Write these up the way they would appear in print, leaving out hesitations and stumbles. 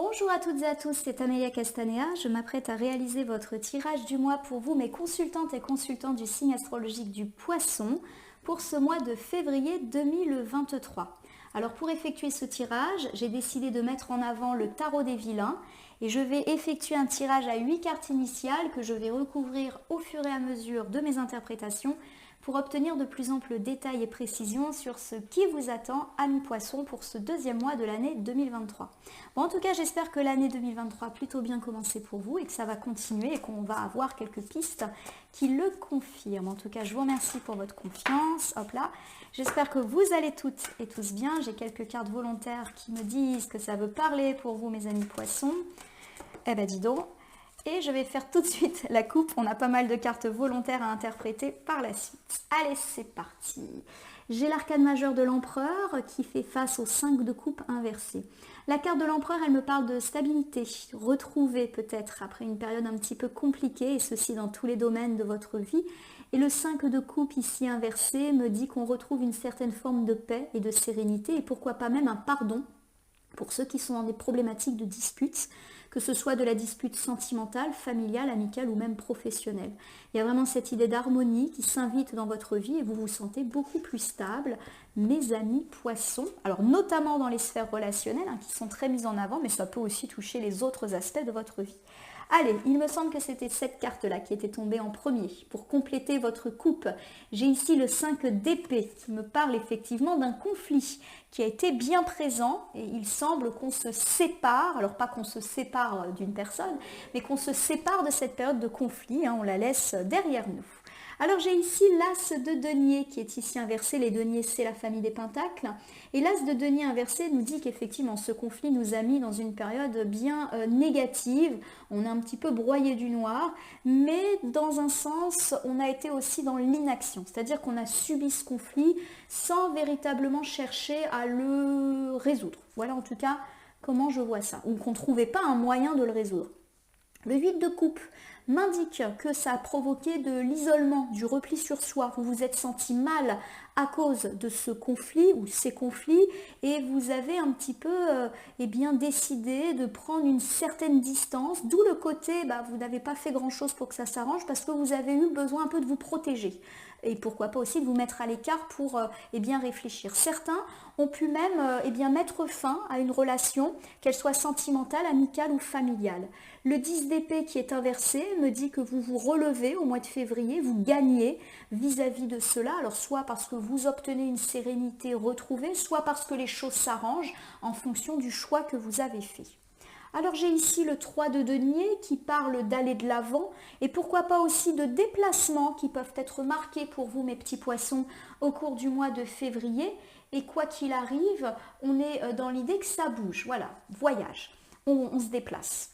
Bonjour à toutes et à tous, c'est Amélia Castanea. Je m'apprête à réaliser votre tirage du mois pour vous, mes consultantes et consultants du signe astrologique du Poisson, pour ce mois de février 2023. Alors pour effectuer ce tirage, j'ai décidé de mettre en avant le tarot des vilains et je vais effectuer un tirage à 8 cartes initiales que je vais recouvrir au fur et à mesure de mes interprétations pour obtenir de plus amples détails et précisions sur ce qui vous attend, amis poissons, pour ce deuxième mois de l'année 2023. Bon, en tout cas, j'espère que l'année 2023 a plutôt bien commencé pour vous et que ça va continuer et qu'on va avoir quelques pistes qui le confirment. En tout cas, je vous remercie pour votre confiance. Hop là, j'espère que vous allez toutes et tous bien. J'ai quelques cartes volontaires qui me disent que ça veut parler pour vous, mes amis poissons. Eh ben, dis donc. Et je vais faire tout de suite la coupe. On a pas mal de cartes volontaires à interpréter par la suite. Allez, c'est parti. J'ai l'arcane majeur de l'empereur qui fait face au 5 de coupe inversé. La carte de l'empereur, elle me parle de stabilité, retrouvée peut-être après une période un petit peu compliquée, et ceci dans tous les domaines de votre vie. Et le 5 de coupe ici inversé me dit qu'on retrouve une certaine forme de paix et de sérénité, et pourquoi pas même un pardon pour ceux qui sont dans des problématiques de disputes, que ce soit de la dispute sentimentale, familiale, amicale ou même professionnelle. Il y a vraiment cette idée d'harmonie qui s'invite dans votre vie et vous vous sentez beaucoup plus stable, mes amis poissons. Alors notamment dans les sphères relationnelles qui sont très mises en avant, mais ça peut aussi toucher les autres aspects de votre vie. Allez, il me semble que c'était cette carte-là qui était tombée en premier. Pour compléter votre coupe, j'ai ici le 5 d'épée qui me parle effectivement d'un conflit qui a été bien présent et il semble qu'on se sépare, alors pas qu'on se sépare d'une personne, mais qu'on se sépare de cette période de conflit, on la laisse derrière nous. Alors j'ai ici l'as de denier qui est ici inversé. Les deniers, c'est la famille des pentacles. Et l'as de denier inversé nous dit qu'effectivement ce conflit nous a mis dans une période bien négative. On est un petit peu broyé du noir, mais dans un sens, on a été aussi dans l'inaction. C'est-à-dire qu'on a subi ce conflit sans véritablement chercher à le résoudre. Voilà en tout cas comment je vois ça. Ou qu'on ne trouvait pas un moyen de le résoudre. Le 8 de coupe m'indique que ça a provoqué de l'isolement, du repli sur soi. Vous vous êtes senti mal à cause de ce conflit ou ces conflits et vous avez un petit peu décidé de prendre une certaine distance, d'où le côté vous n'avez pas fait grand chose pour que ça s'arrange parce que vous avez eu besoin un peu de vous protéger et pourquoi pas aussi de vous mettre à l'écart pour réfléchir. Certains ont pu même mettre fin à une relation, qu'elle soit sentimentale, amicale ou familiale. Le 10 d'épée qui est inversé me dit que vous vous relevez au mois de février, vous gagnez vis-à-vis de cela, alors soit parce que vous obtenez une sérénité retrouvée, soit parce que les choses s'arrangent en fonction du choix que vous avez fait. Alors j'ai ici le 3 de denier qui parle d'aller de l'avant et pourquoi pas aussi de déplacements qui peuvent être marqués pour vous mes petits poissons au cours du mois de février. Et quoi qu'il arrive, on est dans l'idée que ça bouge, voilà, voyage, on se déplace.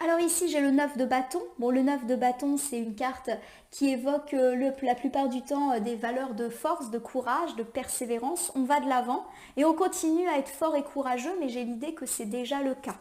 Alors ici j'ai le 9 de bâton. Bon, le 9 de bâton c'est une carte qui évoque la plupart du temps des valeurs de force, de courage, de persévérance. On va de l'avant et on continue à être fort et courageux, mais j'ai l'idée que c'est déjà le cas.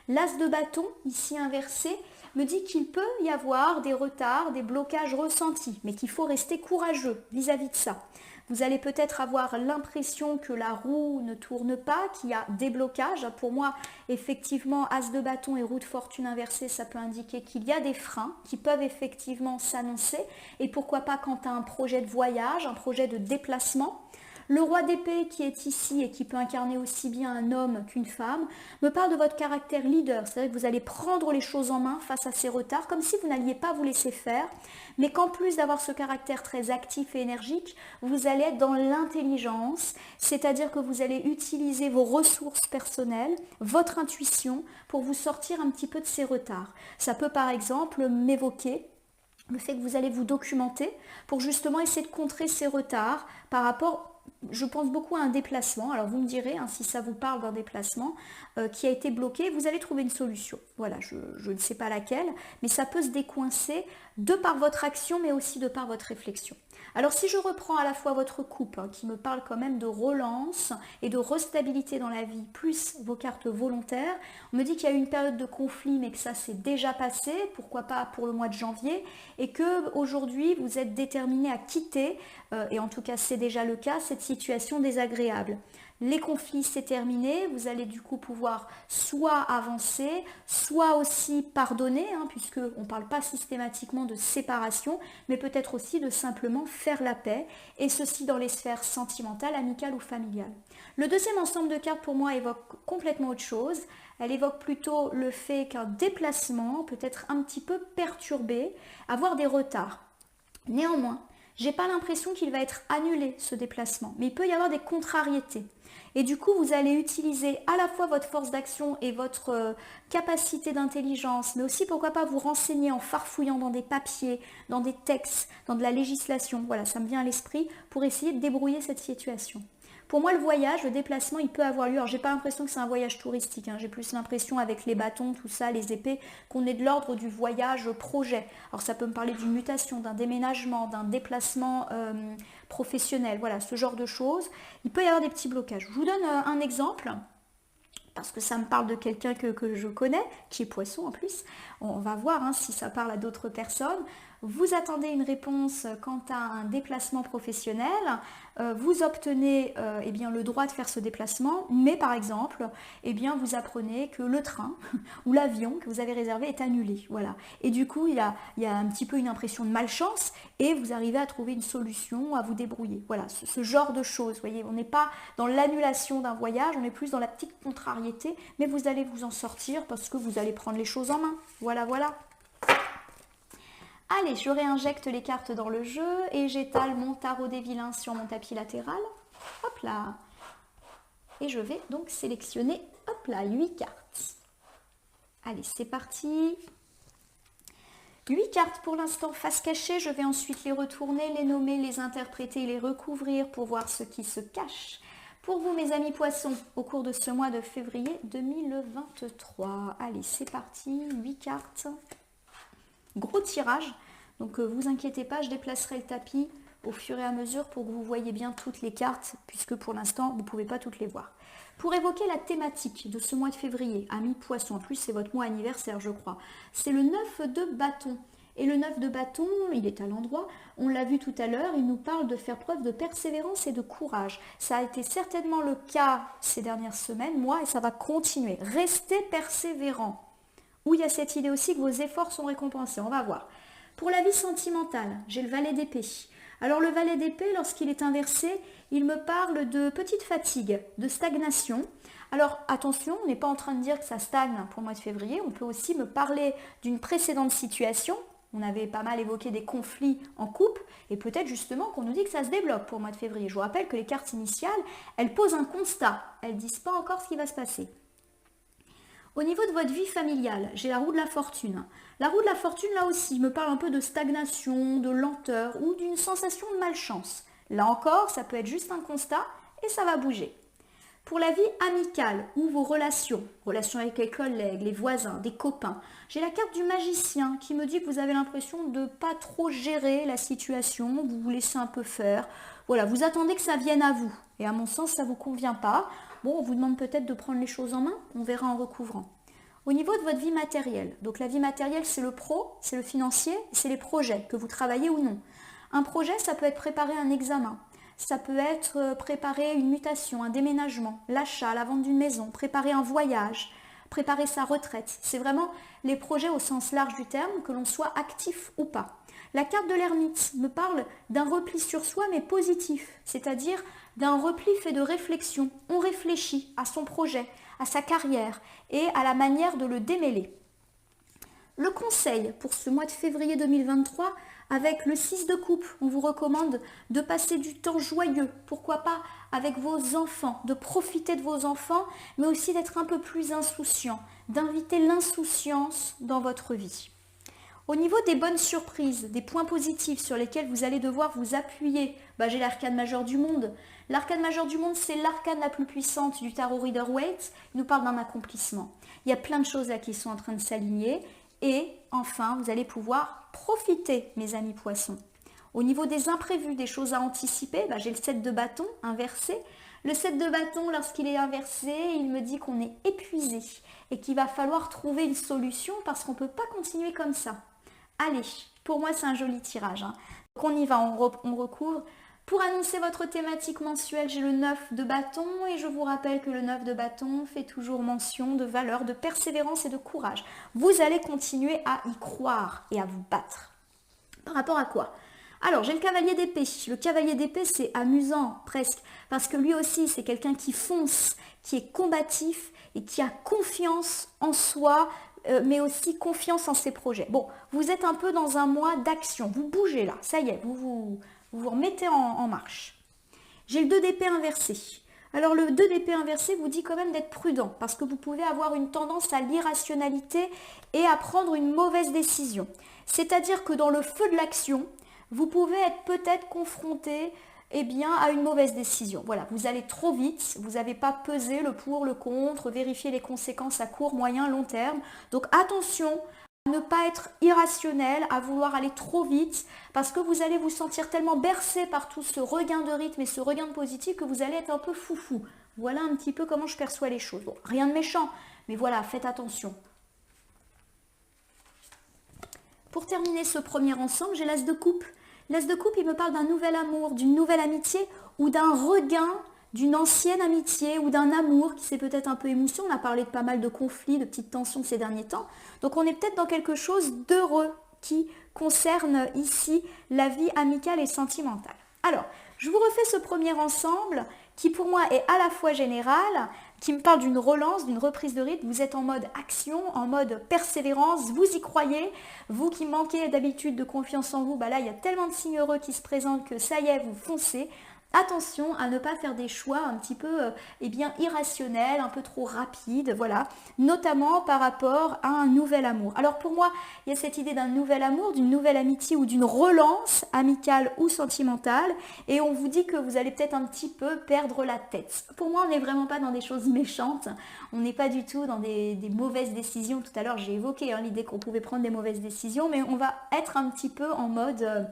L'as de bâton, ici inversé, me dit qu'il peut y avoir des retards, des blocages ressentis, mais qu'il faut rester courageux vis-à-vis de ça. Vous allez peut-être avoir l'impression que la roue ne tourne pas, qu'il y a des blocages. Pour moi, effectivement, as de bâton et roue de fortune inversée, ça peut indiquer qu'il y a des freins qui peuvent effectivement s'annoncer. Et pourquoi pas quand tu as un projet de voyage, un projet de déplacement. Le roi d'épée qui est ici et qui peut incarner aussi bien un homme qu'une femme me parle de votre caractère leader. C'est-à-dire que vous allez prendre les choses en main face à ces retards, comme si vous n'alliez pas vous laisser faire, mais qu'en plus d'avoir ce caractère très actif et énergique, vous allez être dans l'intelligence, c'est-à-dire que vous allez utiliser vos ressources personnelles, votre intuition pour vous sortir un petit peu de ces retards. Ça peut par exemple m'évoquer le fait que vous allez vous documenter pour justement essayer de contrer ces retards par rapport, je pense beaucoup à un déplacement. Alors vous me direz si ça vous parle d'un déplacement qui a été bloqué, vous allez trouver une solution. Voilà, je ne sais pas laquelle, mais ça peut se décoincer de par votre action, mais aussi de par votre réflexion. Alors si je reprends à la fois votre coupe, qui me parle quand même de relance et de restabilité dans la vie, plus vos cartes volontaires, on me dit qu'il y a eu une période de conflit, mais que ça s'est déjà passé, pourquoi pas pour le mois de janvier, et que aujourd'hui vous êtes déterminé à quitter, et en tout cas c'est déjà le cas, cette situation désagréable. Les conflits, c'est terminé. Vous allez du coup pouvoir soit avancer, soit aussi pardonner, puisqu'on ne parle pas systématiquement de séparation, mais peut-être aussi de simplement faire la paix, et ceci dans les sphères sentimentales, amicales ou familiales. Le deuxième ensemble de cartes pour moi évoque complètement autre chose. Elle évoque plutôt le fait qu'un déplacement peut être un petit peu perturbé, avoir des retards. Néanmoins, j'ai pas l'impression qu'il va être annulé ce déplacement, mais il peut y avoir des contrariétés. Et du coup, vous allez utiliser à la fois votre force d'action et votre capacité d'intelligence, mais aussi pourquoi pas vous renseigner en farfouillant dans des papiers, dans des textes, dans de la législation. Voilà, ça me vient à l'esprit pour essayer de débrouiller cette situation. Pour moi, le voyage, le déplacement, il peut avoir lieu. Alors, j'ai pas l'impression que c'est un voyage touristique. J'ai plus l'impression, avec les bâtons, tout ça, les épées, qu'on est de l'ordre du voyage projet. Alors, ça peut me parler d'une mutation, d'un déménagement, d'un déplacement professionnel. Voilà, ce genre de choses. Il peut y avoir des petits blocages. Je vous donne un exemple, parce que ça me parle de quelqu'un que je connais, qui est poisson en plus. On va voir si ça parle à d'autres personnes. Vous attendez une réponse quant à un déplacement professionnel, vous obtenez le droit de faire ce déplacement, mais par exemple, vous apprenez que le train ou l'avion que vous avez réservé est annulé. Voilà. Et du coup, il y a un petit peu une impression de malchance et vous arrivez à trouver une solution, à vous débrouiller. Voilà, ce genre de choses. Vous voyez, on n'est pas dans l'annulation d'un voyage, on est plus dans la petite contrariété, mais vous allez vous en sortir parce que vous allez prendre les choses en main. Voilà, voilà. Allez, je réinjecte les cartes dans le jeu et j'étale mon tarot des vilains sur mon tapis latéral. Hop là. Et je vais donc sélectionner, hop là, 8 cartes. Allez, c'est parti. 8 cartes pour l'instant face cachée. Je vais ensuite les retourner, les nommer, les interpréter, les recouvrir pour voir ce qui se cache. Pour vous, mes amis poissons, au cours de ce mois de février 2023. Allez, c'est parti. 8 cartes. Gros tirage, donc vous inquiétez pas, je déplacerai le tapis au fur et à mesure pour que vous voyez bien toutes les cartes, puisque pour l'instant vous ne pouvez pas toutes les voir. Pour évoquer la thématique de ce mois de février, amis poissons, en plus c'est votre mois anniversaire je crois, c'est le 9 de bâton. Et le 9 de bâton, il est à l'endroit, on l'a vu tout à l'heure, il nous parle de faire preuve de persévérance et de courage. Ça a été certainement le cas ces dernières semaines, moi, et ça va continuer. Restez persévérants. Où il y a cette idée aussi que vos efforts sont récompensés. On va voir. Pour la vie sentimentale, j'ai le valet d'épée. Alors le valet d'épée, lorsqu'il est inversé, il me parle de petite fatigue, de stagnation. Alors attention, on n'est pas en train de dire que ça stagne pour le mois de février. On peut aussi me parler d'une précédente situation. On avait pas mal évoqué des conflits en couple et peut-être justement qu'on nous dit que ça se débloque pour le mois de février. Je vous rappelle que les cartes initiales, elles posent un constat. Elles ne disent pas encore ce qui va se passer. Au niveau de votre vie familiale, j'ai la roue de la fortune. La roue de la fortune, là aussi, me parle un peu de stagnation, de lenteur ou d'une sensation de malchance. Là encore, ça peut être juste un constat et ça va bouger. Pour la vie amicale ou vos relations avec les collègues, les voisins, des copains, j'ai la carte du magicien qui me dit que vous avez l'impression de ne pas trop gérer la situation, vous vous laissez un peu faire. Voilà, vous attendez que ça vienne à vous. Et à mon sens, ça ne vous convient pas. Bon, on vous demande peut-être de prendre les choses en main, on verra en recouvrant. Au niveau de votre vie matérielle, donc la vie matérielle, c'est le pro, c'est le financier, c'est les projets, que vous travaillez ou non. Un projet, ça peut être préparer un examen, ça peut être préparer une mutation, un déménagement, l'achat, la vente d'une maison, préparer un voyage, préparer sa retraite. C'est vraiment les projets au sens large du terme, que l'on soit actif ou pas. La carte de l'ermite me parle d'un repli sur soi mais positif, c'est-à-dire d'un repli fait de réflexion. On réfléchit à son projet, à sa carrière et à la manière de le démêler. Le conseil pour ce mois de février 2023, avec le 6 de coupe, on vous recommande de passer du temps joyeux, pourquoi pas avec vos enfants, de profiter de vos enfants, mais aussi d'être un peu plus insouciant, d'inviter l'insouciance dans votre vie. Au niveau des bonnes surprises, des points positifs sur lesquels vous allez devoir vous appuyer, j'ai l'arcane majeur du monde. L'arcane majeur du monde, c'est l'arcane la plus puissante du tarot Rider-Waite. Il nous parle d'un accomplissement. Il y a plein de choses là qui sont en train de s'aligner. Et enfin, vous allez pouvoir profiter, mes amis poissons. Au niveau des imprévus, des choses à anticiper, j'ai le 7 de bâton inversé. Le 7 de bâton, lorsqu'il est inversé, il me dit qu'on est épuisé et qu'il va falloir trouver une solution parce qu'on ne peut pas continuer comme ça. Allez, pour moi c'est un joli tirage. Donc on y va, on recouvre Pour annoncer votre thématique mensuelle, j'ai le 9 de bâton et je vous rappelle que le 9 de bâton fait toujours mention de valeur, de persévérance et de courage. Vous allez continuer à y croire et à vous battre. Par rapport à quoi? Alors, j'ai le cavalier d'épée. Le cavalier d'épée, c'est amusant presque, parce que lui aussi, c'est quelqu'un qui fonce, qui est combatif et qui a confiance en soi, mais aussi confiance en ses projets. Bon, vous êtes un peu dans un mois d'action. Vous bougez là, ça y est, vous remettez en marche. J'ai le 2 d'épée inversé. Alors le 2 d'épée inversé vous dit quand même d'être prudent parce que vous pouvez avoir une tendance à l'irrationalité et à prendre une mauvaise décision. C'est-à-dire que dans le feu de l'action, vous pouvez être peut-être confronté à une mauvaise décision. Voilà, vous allez trop vite, vous n'avez pas pesé le pour, le contre, vérifier les conséquences à court, moyen, long terme. Donc attention à ne pas être irrationnel, à vouloir aller trop vite, parce que vous allez vous sentir tellement bercé par tout ce regain de rythme et ce regain de positif que vous allez être un peu foufou. Voilà un petit peu comment je perçois les choses. Bon, rien de méchant, mais voilà, faites attention. Pour terminer ce premier ensemble, j'ai l'as de coupe. L'as de coupe, il me parle d'un nouvel amour, d'une nouvelle amitié ou d'un regain d'une ancienne amitié ou d'un amour qui s'est peut-être un peu émoussé. On a parlé de pas mal de conflits, de petites tensions ces derniers temps. Donc on est peut-être dans quelque chose d'heureux qui concerne ici la vie amicale et sentimentale. Alors, je vous refais ce premier ensemble qui pour moi est à la fois général, qui me parle d'une relance, d'une reprise de rythme. Vous êtes en mode action, en mode persévérance, vous y croyez. Vous qui manquez d'habitude de confiance en vous, là il y a tellement de signes heureux qui se présentent que ça y est, vous foncez. Attention à ne pas faire des choix un petit peu irrationnels, un peu trop rapides, voilà, notamment par rapport à un nouvel amour. Alors pour moi, il y a cette idée d'un nouvel amour, d'une nouvelle amitié ou d'une relance amicale ou sentimentale, et on vous dit que vous allez peut-être un petit peu perdre la tête. Pour moi, on n'est vraiment pas dans des choses méchantes, on n'est pas du tout dans des mauvaises décisions. Tout à l'heure, j'ai évoqué l'idée qu'on pouvait prendre des mauvaises décisions, mais on va être un petit peu en mode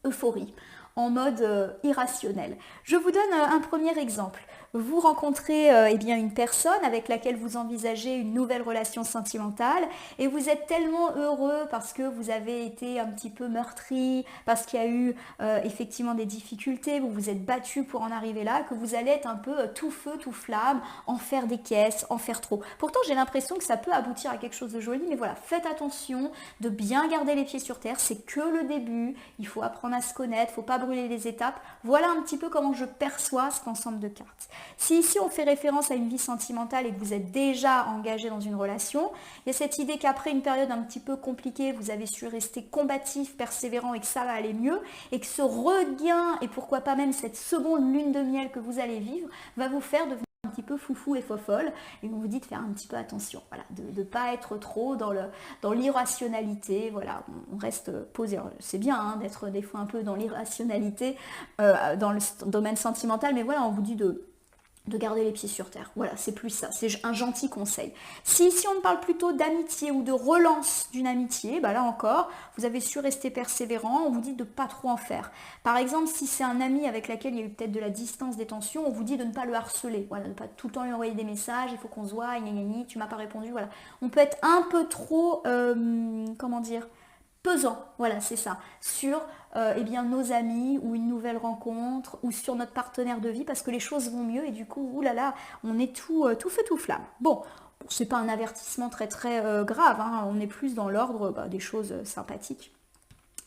euphorie, en mode irrationnel. Je vous donne un premier exemple. Vous rencontrez une personne avec laquelle vous envisagez une nouvelle relation sentimentale et vous êtes tellement heureux parce que vous avez été un petit peu meurtri, parce qu'il y a eu effectivement des difficultés, vous vous êtes battu pour en arriver là, que vous allez être un peu tout feu, tout flamme, en faire des caisses, en faire trop. Pourtant, j'ai l'impression que ça peut aboutir à quelque chose de joli, mais voilà, faites attention de bien garder les pieds sur terre, c'est que le début, il faut apprendre à se connaître, il ne faut pas brûler les étapes. Voilà un petit peu comment je perçois cet ensemble de cartes. Si ici on fait référence à une vie sentimentale et que vous êtes déjà engagé dans une relation, il y a cette idée qu'après une période un petit peu compliquée, vous avez su rester combatif, persévérant et que ça va aller mieux et que ce regain et pourquoi pas même cette seconde lune de miel que vous allez vivre va vous faire devenir un petit peu foufou et fofolle et on vous dit de faire un petit peu attention, voilà, de ne pas être trop dans l'irrationalité, voilà, on reste posé. C'est bien d'être des fois un peu dans l'irrationalité dans le domaine sentimental, mais voilà, on vous dit de garder les pieds sur terre. Voilà, c'est plus ça, c'est un gentil conseil. Si ici on parle plutôt d'amitié ou de relance d'une amitié, là encore, vous avez su rester persévérant, on vous dit de ne pas trop en faire. Par exemple, si c'est un ami avec lequel il y a eu peut-être de la distance, des tensions, on vous dit de ne pas le harceler, voilà, de ne pas tout le temps lui envoyer des messages, il faut qu'on se voit, tu m'as pas répondu, voilà. On peut être un peu trop, pesant, voilà, c'est ça, sur nos amis ou une nouvelle rencontre ou sur notre partenaire de vie parce que les choses vont mieux et du coup, oulala, on est tout feu tout flamme. Bon, c'est pas un avertissement très très grave, on est plus dans l'ordre des choses sympathiques.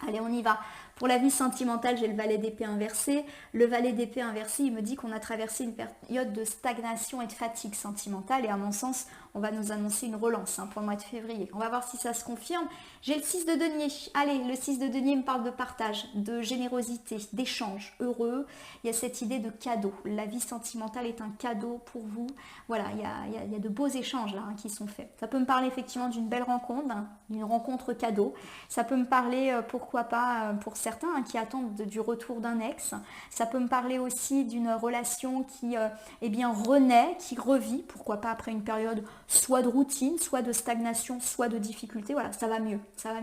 Allez, on y va. Pour la vie sentimentale, j'ai le valet d'épée inversé. Le valet d'épée inversé, il me dit qu'on a traversé une période de stagnation et de fatigue sentimentale. Et à mon sens, on va nous annoncer une relance pour le mois de février. On va voir si ça se confirme. J'ai le 6 de denier. Allez, le 6 de denier me parle de partage, de générosité, d'échange heureux. Il y a cette idée de cadeau. La vie sentimentale est un cadeau pour vous. Voilà, il y a de beaux échanges là qui sont faits. Ça peut me parler effectivement d'une belle rencontre, d'une rencontre cadeau. Ça peut me parler, pourquoi pas, pour certains qui attendent du retour d'un ex. Ça peut me parler aussi d'une relation qui renaît, qui revit, pourquoi pas après une période soit de routine, soit de stagnation, soit de difficulté. Voilà, ça va mieux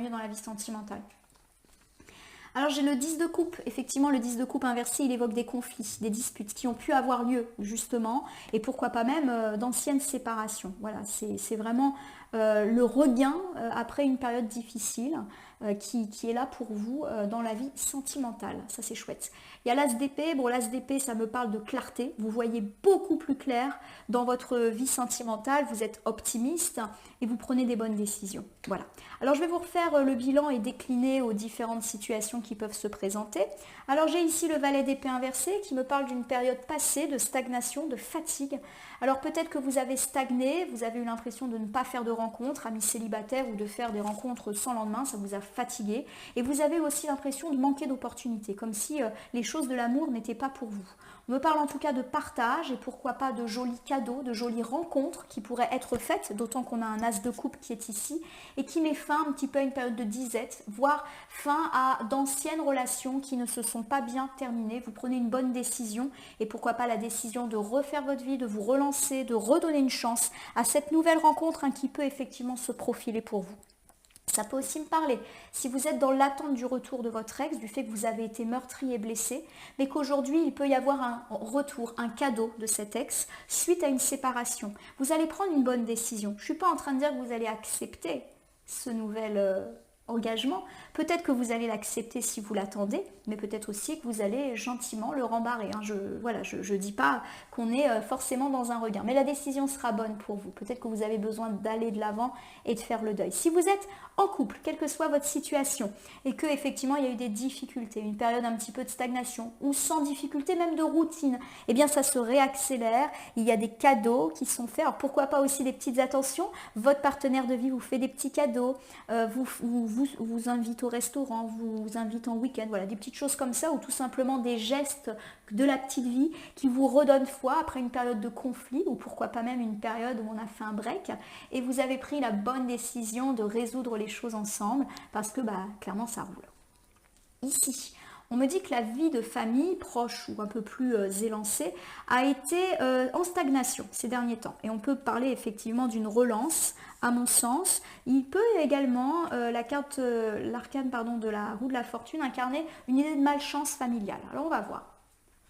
dans la vie sentimentale. Alors j'ai le 10 de coupe, effectivement le 10 de coupe inversé il évoque des conflits, des disputes qui ont pu avoir lieu justement et pourquoi pas même d'anciennes séparations. Voilà, c'est vraiment le regain après une période difficile qui est là pour vous dans la vie sentimentale, ça c'est chouette. Il y a l'as d'épée, bon l'as d'épée ça me parle de clarté, vous voyez beaucoup plus clair dans votre vie sentimentale, vous êtes optimiste et vous prenez des bonnes décisions. Voilà. Alors je vais vous refaire le bilan et décliner aux différentes situations qui peuvent se présenter. Alors j'ai ici le valet d'épée inversé qui me parle d'une période passée de stagnation, de fatigue. Alors peut-être que vous avez stagné, vous avez eu l'impression de ne pas faire de rencontres, amis célibataires, ou de faire des rencontres sans lendemain, ça vous a fatigué. Et vous avez aussi l'impression de manquer d'opportunités, comme si les choses de l'amour n'étaient pas pour vous. On me parle en tout cas de partage et pourquoi pas de jolis cadeaux, de jolies rencontres qui pourraient être faites, d'autant qu'on a un as de coupe qui est ici et qui met fin un petit peu à une période de disette, voire fin à d'anciennes relations qui ne se sont pas bien terminées. Vous prenez une bonne décision et pourquoi pas la décision de refaire votre vie, de vous relancer, de redonner une chance à cette nouvelle rencontre qui peut effectivement se profiler pour vous. Ça peut aussi me parler, si vous êtes dans l'attente du retour de votre ex, du fait que vous avez été meurtri et blessé, mais qu'aujourd'hui il peut y avoir un retour, un cadeau de cet ex suite à une séparation. Vous allez prendre une bonne décision. Je ne suis pas en train de dire que vous allez accepter ce nouvel engagement. Peut-être que vous allez l'accepter si vous l'attendez, mais peut-être aussi que vous allez gentiment le rembarrer. Je ne dis pas qu'on est forcément dans un regain, mais la décision sera bonne pour vous. Peut-être que vous avez besoin d'aller de l'avant et de faire le deuil. Si vous êtes en couple, quelle que soit votre situation, et que effectivement il y a eu des difficultés, une période un petit peu de stagnation, ou sans difficulté, même de routine, eh bien ça se réaccélère, il y a des cadeaux qui sont faits. Alors pourquoi pas aussi des petites attentions, votre partenaire de vie vous fait des petits cadeaux, vous invite au restaurant, vous invite en week-end, voilà, des petites choses comme ça, ou tout simplement des gestes de la petite vie qui vous redonnent foi après une période de conflit, ou pourquoi pas même une période où on a fait un break, et vous avez pris la bonne décision de résoudre les choses ensemble, parce que clairement ça roule. Ici, on me dit que la vie de famille, proche ou un peu plus élancée, a été en stagnation ces derniers temps. Et on peut parler effectivement d'une relance, à mon sens. Il peut également, l'arcane de la roue de la fortune, incarner une idée de malchance familiale. Alors on va voir.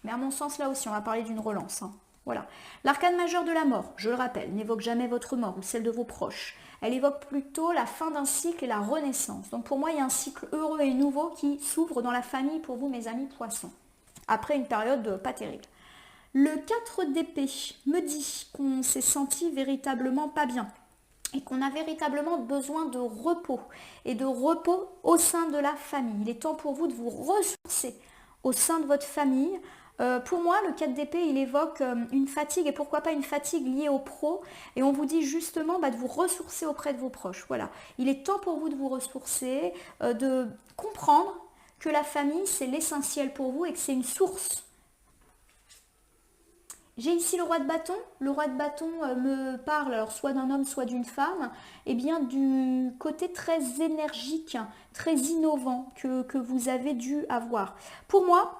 Mais à mon sens, là aussi, on va parler d'une relance. Voilà. L'arcane majeur de la mort, je le rappelle, n'évoque jamais votre mort ou celle de vos proches. Elle évoque plutôt la fin d'un cycle et la renaissance. Donc pour moi, il y a un cycle heureux et nouveau qui s'ouvre dans la famille pour vous, mes amis poissons, après une période pas terrible. Le 4 d'épée me dit qu'on s'est senti véritablement pas bien et qu'on a véritablement besoin de repos et de repos au sein de la famille. Il est temps pour vous de vous ressourcer au sein de votre famille. Pour moi, le 4 d'épée, il évoque une fatigue, et pourquoi pas une fatigue liée au pro, et on vous dit justement de vous ressourcer auprès de vos proches. Voilà, il est temps pour vous de vous ressourcer, de comprendre que la famille, c'est l'essentiel pour vous et que c'est une source. J'ai ici le roi de bâton. Le roi de bâton me parle alors soit d'un homme, soit d'une femme, et bien du côté très énergique, très innovant que vous avez dû avoir. Pour moi,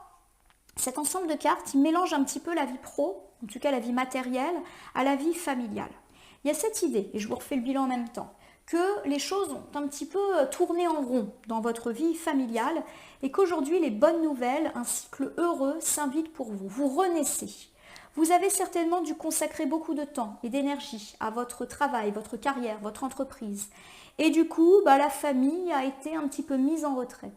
cet ensemble de cartes, il mélange un petit peu la vie pro, en tout cas la vie matérielle, à la vie familiale. Il y a cette idée, et je vous refais le bilan en même temps, que les choses ont un petit peu tourné en rond dans votre vie familiale et qu'aujourd'hui, les bonnes nouvelles, un cycle heureux s'invite pour vous. Vous renaissez. Vous avez certainement dû consacrer beaucoup de temps et d'énergie à votre travail, votre carrière, votre entreprise. Et du coup, la famille a été un petit peu mise en retrait.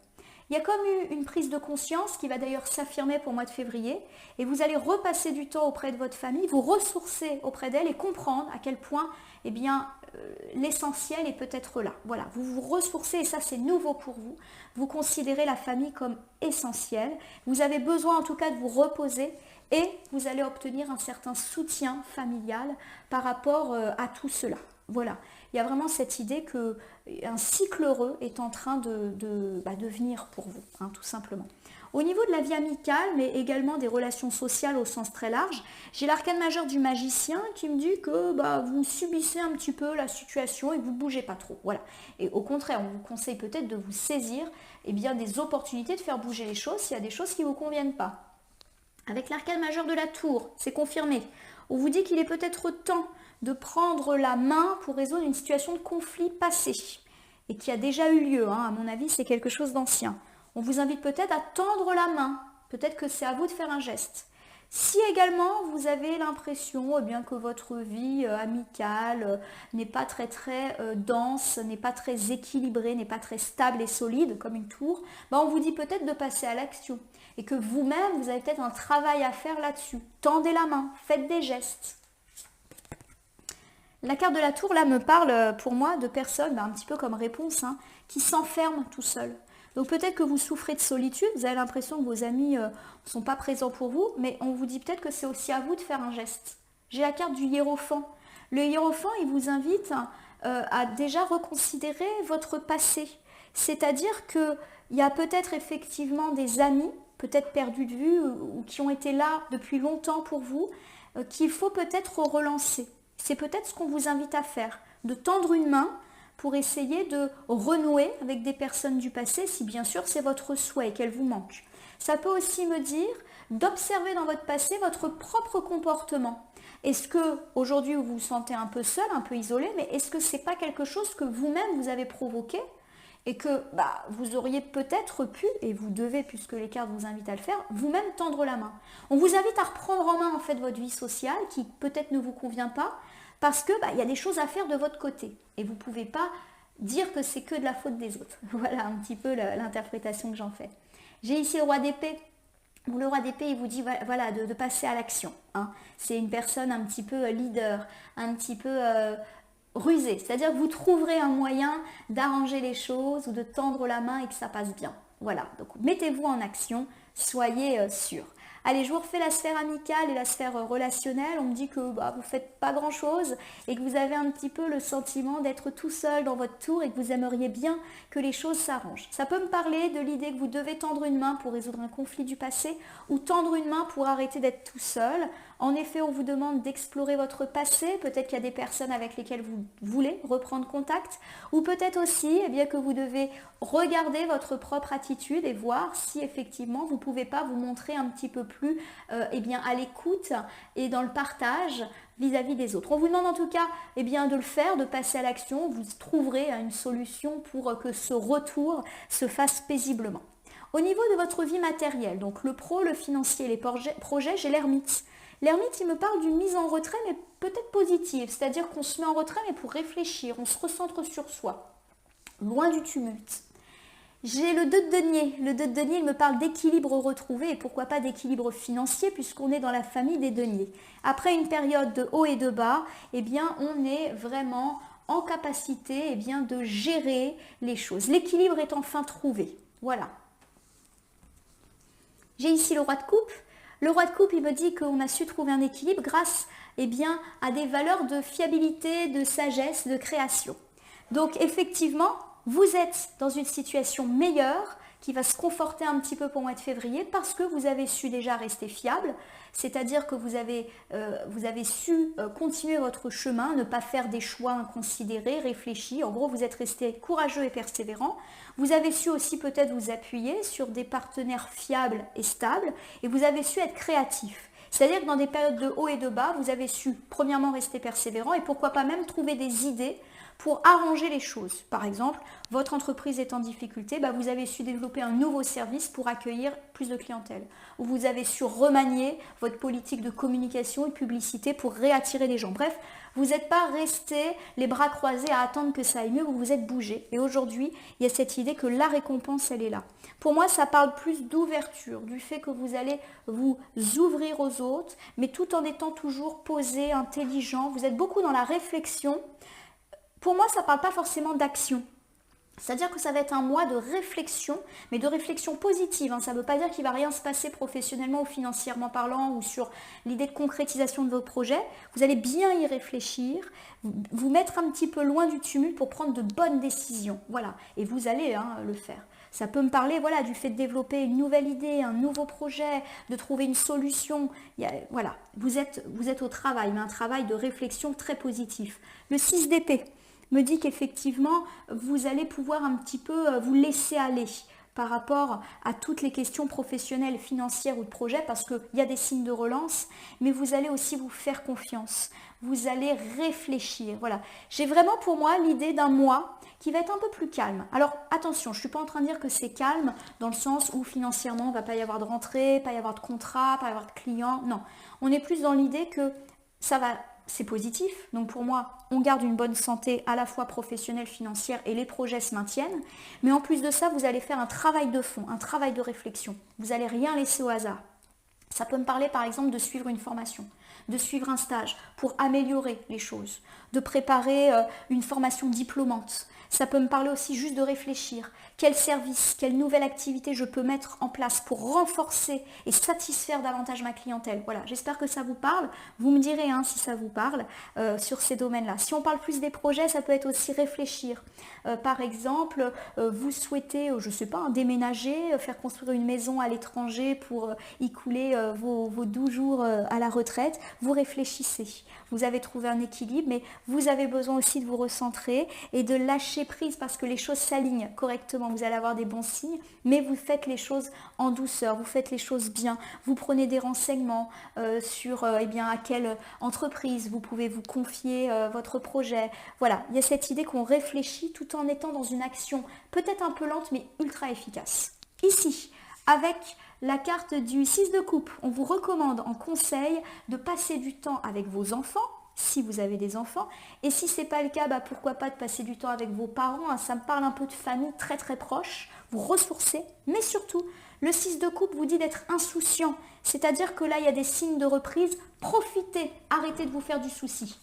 Il y a comme eu une prise de conscience qui va d'ailleurs s'affirmer pour le mois de février et vous allez repasser du temps auprès de votre famille, vous ressourcer auprès d'elle et comprendre à quel point l'essentiel est peut-être là. Voilà, vous vous ressourcez et ça c'est nouveau pour vous. Vous considérez la famille comme essentielle. Vous avez besoin en tout cas de vous reposer et vous allez obtenir un certain soutien familial par rapport à tout cela. Voilà, il y a vraiment cette idée qu'un cycle heureux est en train de venir pour vous, tout simplement. Au niveau de la vie amicale, mais également des relations sociales au sens très large, j'ai l'arcane majeur du magicien qui me dit que vous subissez un petit peu la situation et que vous ne bougez pas trop. Voilà. Et au contraire, on vous conseille peut-être de vous saisir des opportunités de faire bouger les choses s'il y a des choses qui ne vous conviennent pas. Avec l'arcane majeur de la tour, c'est confirmé. On vous dit qu'il est peut-être temps de prendre la main pour résoudre une situation de conflit passé et qui a déjà eu lieu. À mon avis, c'est quelque chose d'ancien. On vous invite peut-être à tendre la main. Peut-être que c'est à vous de faire un geste. Si également vous avez l'impression eh bien, que votre vie amicale n'est pas très dense, n'est pas très équilibrée, n'est pas très stable et solide comme une tour, ben on vous dit peut-être de passer à l'action et que vous-même vous avez peut-être un travail à faire là-dessus. Tendez la main, faites des gestes. La carte de la tour là me parle pour moi de personnes, un petit peu comme réponse, qui s'enferment tout seuls. Donc peut-être que vous souffrez de solitude, vous avez l'impression que vos amis ne sont pas présents pour vous, mais on vous dit peut-être que c'est aussi à vous de faire un geste. J'ai la carte du hiérophant. Le hiérophant, il vous invite à déjà reconsidérer votre passé. C'est-à-dire qu'il y a peut-être effectivement des amis, peut-être perdus de vue ou qui ont été là depuis longtemps pour vous, qu'il faut peut-être relancer. C'est peut-être ce qu'on vous invite à faire, de tendre une main pour essayer de renouer avec des personnes du passé, si bien sûr c'est votre souhait et qu'elles vous manquent. Ça peut aussi me dire d'observer dans votre passé votre propre comportement. Est-ce que aujourd'hui vous vous sentez un peu seul, un peu isolé, mais est-ce que ce n'est pas quelque chose que vous-même vous avez provoqué et que vous auriez peut-être pu, et vous devez puisque les cartes vous invitent à le faire, vous-même tendre la main. On vous invite à reprendre en main en fait votre vie sociale qui peut-être ne vous convient pas, parce que y a des choses à faire de votre côté. Et vous ne pouvez pas dire que c'est que de la faute des autres. Voilà un petit peu l'interprétation que j'en fais. J'ai ici le roi d'épée. Bon, le roi d'épée, il vous dit voilà, de passer à l'action. C'est une personne un petit peu leader, un petit peu rusée. C'est-à-dire que vous trouverez un moyen d'arranger les choses ou de tendre la main et que ça passe bien. Voilà, donc mettez-vous en action, soyez sûrs. Allez, je vous refais la sphère amicale et la sphère relationnelle. On me dit que vous ne faites pas grand-chose et que vous avez un petit peu le sentiment d'être tout seul dans votre tour et que vous aimeriez bien que les choses s'arrangent. Ça peut me parler de l'idée que vous devez tendre une main pour résoudre un conflit du passé ou tendre une main pour arrêter d'être tout seul. En effet, on vous demande d'explorer votre passé. Peut-être qu'il y a des personnes avec lesquelles vous voulez reprendre contact ou peut-être aussi que vous devez regarder votre propre attitude et voir si effectivement vous ne pouvez pas vous montrer un petit peu plus à l'écoute et dans le partage vis-à-vis des autres. On vous demande en tout cas de le faire, de passer à l'action. Vous trouverez une solution pour que ce retour se fasse paisiblement. Au niveau de votre vie matérielle, donc le pro, le financier, les projets, j'ai l'ermite. L'ermite, il me parle d'une mise en retrait, mais peut-être positive, c'est-à-dire qu'on se met en retrait, mais pour réfléchir, on se recentre sur soi, loin du tumulte. J'ai le 2 de denier. Le 2 de denier, il me parle d'équilibre retrouvé et pourquoi pas d'équilibre financier puisqu'on est dans la famille des deniers. Après une période de haut et de bas, on est vraiment en capacité de gérer les choses. L'équilibre est enfin trouvé. Voilà. J'ai ici le roi de coupe. Le roi de coupe, il me dit qu'on a su trouver un équilibre grâce à des valeurs de fiabilité, de sagesse, de création. Donc effectivement, vous êtes dans une situation meilleure qui va se conforter un petit peu pour le mois de février parce que vous avez su déjà rester fiable, c'est-à-dire que vous avez su continuer votre chemin, ne pas faire des choix inconsidérés, réfléchis. En gros, vous êtes resté courageux et persévérant. Vous avez su aussi peut-être vous appuyer sur des partenaires fiables et stables et vous avez su être créatif. C'est-à-dire que dans des périodes de haut et de bas, vous avez su premièrement rester persévérant et pourquoi pas même trouver des idées pour arranger les choses. Par exemple, votre entreprise est en difficulté, vous avez su développer un nouveau service pour accueillir plus de clientèle. Ou vous avez su remanier votre politique de communication et de publicité pour réattirer les gens. Bref, vous n'êtes pas resté les bras croisés à attendre que ça aille mieux, vous vous êtes bougé. Et aujourd'hui, il y a cette idée que la récompense, elle est là. Pour moi, ça parle plus d'ouverture, du fait que vous allez vous ouvrir aux autres, mais tout en étant toujours posé, intelligent. Vous êtes beaucoup dans la réflexion. Pour moi, ça ne parle pas forcément d'action. C'est-à-dire que ça va être un mois de réflexion, mais de réflexion positive. Ça ne veut pas dire qu'il ne va rien se passer professionnellement ou financièrement parlant ou sur l'idée de concrétisation de vos projets. Vous allez bien y réfléchir, vous mettre un petit peu loin du tumulte pour prendre de bonnes décisions. Voilà, et vous allez le faire. Ça peut me parler du fait de développer une nouvelle idée, un nouveau projet, de trouver une solution. Vous êtes au travail, mais un travail de réflexion très positif. Le 6 d'épée me dit qu'effectivement, vous allez pouvoir un petit peu vous laisser aller. par rapport à toutes les questions professionnelles, financières ou de projet, parce qu'il y a des signes de relance, mais vous allez aussi vous faire confiance. Vous allez réfléchir. Voilà. J'ai vraiment pour moi l'idée d'un mois qui va être un peu plus calme. Alors attention, je ne suis pas en train de dire que c'est calme dans le sens où financièrement, il ne va pas y avoir de rentrée, pas y avoir de contrat, pas y avoir de clients. Non, on est plus dans l'idée que ça va, c'est positif. Donc pour moi, on garde une bonne santé à la fois professionnelle, financière et les projets se maintiennent. Mais en plus de ça, vous allez faire un travail de fond, un travail de réflexion. Vous n'allez rien laisser au hasard. Ça peut me parler par exemple de suivre une formation, de suivre un stage pour améliorer les choses, de préparer une formation diplômante. Ça peut me parler aussi juste de réfléchir. Quel service, quelle nouvelle activité je peux mettre en place pour renforcer et satisfaire davantage ma clientèle. Voilà, j'espère que ça vous parle. Vous me direz si ça vous parle sur ces domaines-là. Si on parle plus des projets, ça peut être aussi réfléchir. Par exemple, vous souhaitez, je ne sais pas, déménager, faire construire une maison à l'étranger pour y couler vos 12 jours à la retraite. Vous réfléchissez. Vous avez trouvé un équilibre, mais vous avez besoin aussi de vous recentrer et de lâcher prise parce que les choses s'alignent correctement. Vous allez avoir des bons signes, mais vous faites les choses en douceur, vous faites les choses bien. Vous prenez des renseignements sur à quelle entreprise vous pouvez vous confier votre projet. Voilà, il y a cette idée qu'on réfléchit tout en étant dans une action peut-être un peu lente, mais ultra efficace. Ici, avec la carte du 6 de coupe, on vous recommande en conseil de passer du temps avec vos enfants, si vous avez des enfants, et si ce n'est pas le cas, pourquoi pas de passer du temps avec vos parents, ça me parle un peu de famille très très proche, vous ressourcez, mais surtout, le 6 de coupe vous dit d'être insouciant, c'est-à-dire que là, il y a des signes de reprise, profitez, arrêtez de vous faire du souci.